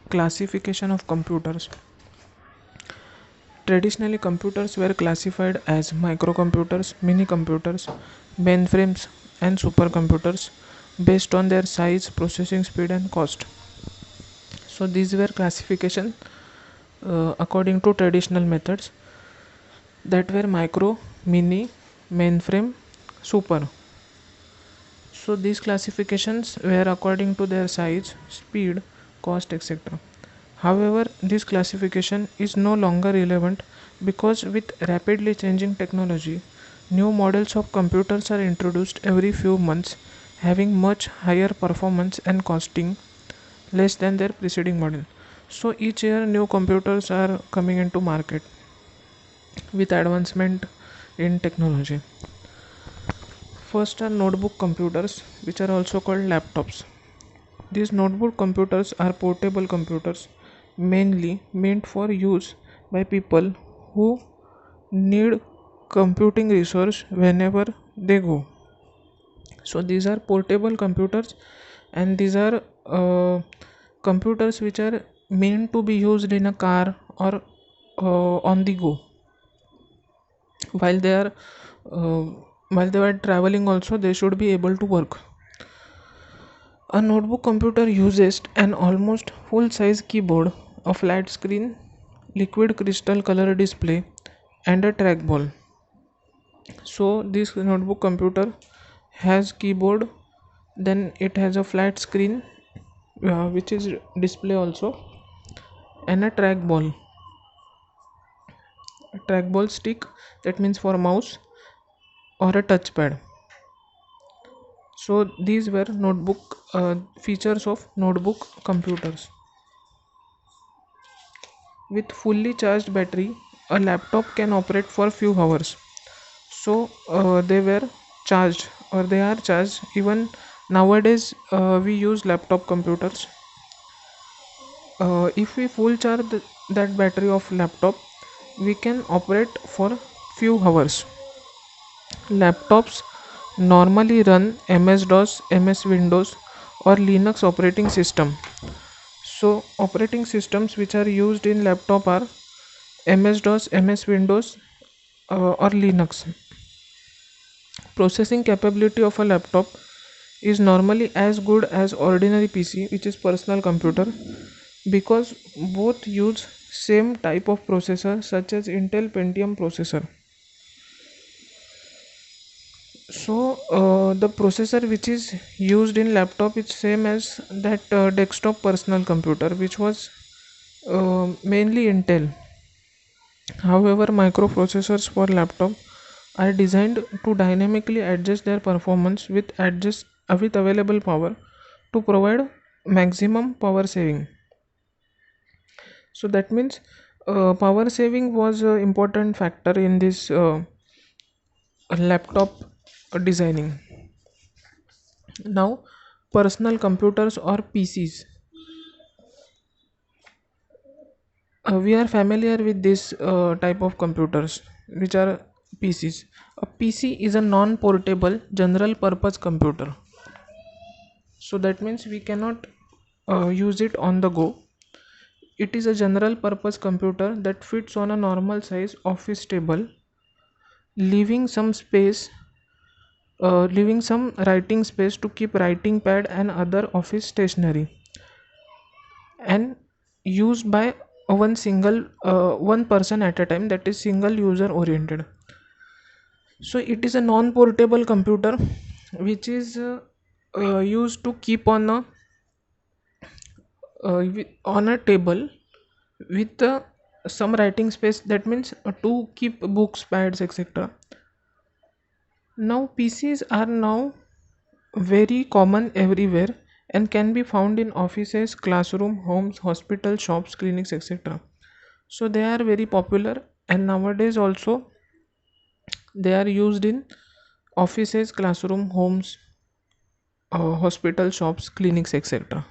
Classification of computers. Traditionally, computers were classified as microcomputers, mini computers, mainframes, and supercomputers based on their size, processing speed, and cost. So, these were classification according to traditional methods that were micro, mini, mainframe, super. So, these classifications were according to their size, speed, cost, etc. However, this classification is no longer relevant because with rapidly changing technology, new models of computers are introduced every few months, having much higher performance and costing less than their preceding model. So each year new computers are coming into market with advancement in technology. First are notebook computers, which are also called laptops. These notebook computers are portable computers mainly meant for use by people who need computing resource whenever they go. So these are portable computers, and these are computers which are meant to be used in a car or on the go while they are uh, while they are traveling. Also, they should be able to work. A notebook computer uses an almost full-size keyboard, a flat screen, liquid crystal color display, and a trackball. So this notebook computer has keyboard, then it has a flat screen, which is display also, and a trackball stick, that means for mouse, or a touchpad. So these were notebook features of notebook computers. With fully charged battery, a laptop can operate for few hours. So they were charged, or they are charged. Even nowadays, we use laptop computers. If we full charge that battery of laptop, we can operate for few hours. Laptops normally run MS-DOS, MS Windows, or Linux operating system. So operating systems which are used in laptop are MS-DOS, MS Windows, or Linux. Processing capability of a laptop is normally as good as ordinary PC, which is personal computer, because both use same type of processor such as Intel Pentium processor. So the processor which is used in laptop is same as that desktop personal computer, which was mainly Intel. However, microprocessors for laptop are designed to dynamically adjust their performance with available power to provide maximum power saving. So that means power saving was an important factor in this laptop designing. Now, personal computers or PCs. We are familiar with this type of computers, which are PCs. A PC is a non-portable general purpose computer. So that means we cannot use it on the go. It is a general purpose computer that fits on a normal size office table, leaving some space, leaving some writing space to keep writing pad and other office stationery, and used by one person at a time, that is single user oriented. So it is a non portable computer which is used to keep on a table with some writing space, that means to keep books, pads, etc. Now PCs are now very common everywhere and can be found in offices, classroom, homes, hospitals, shops, clinics, etc. So they are very popular, and nowadays also they are used in offices, classroom, homes, hospital, shops, clinics, etc.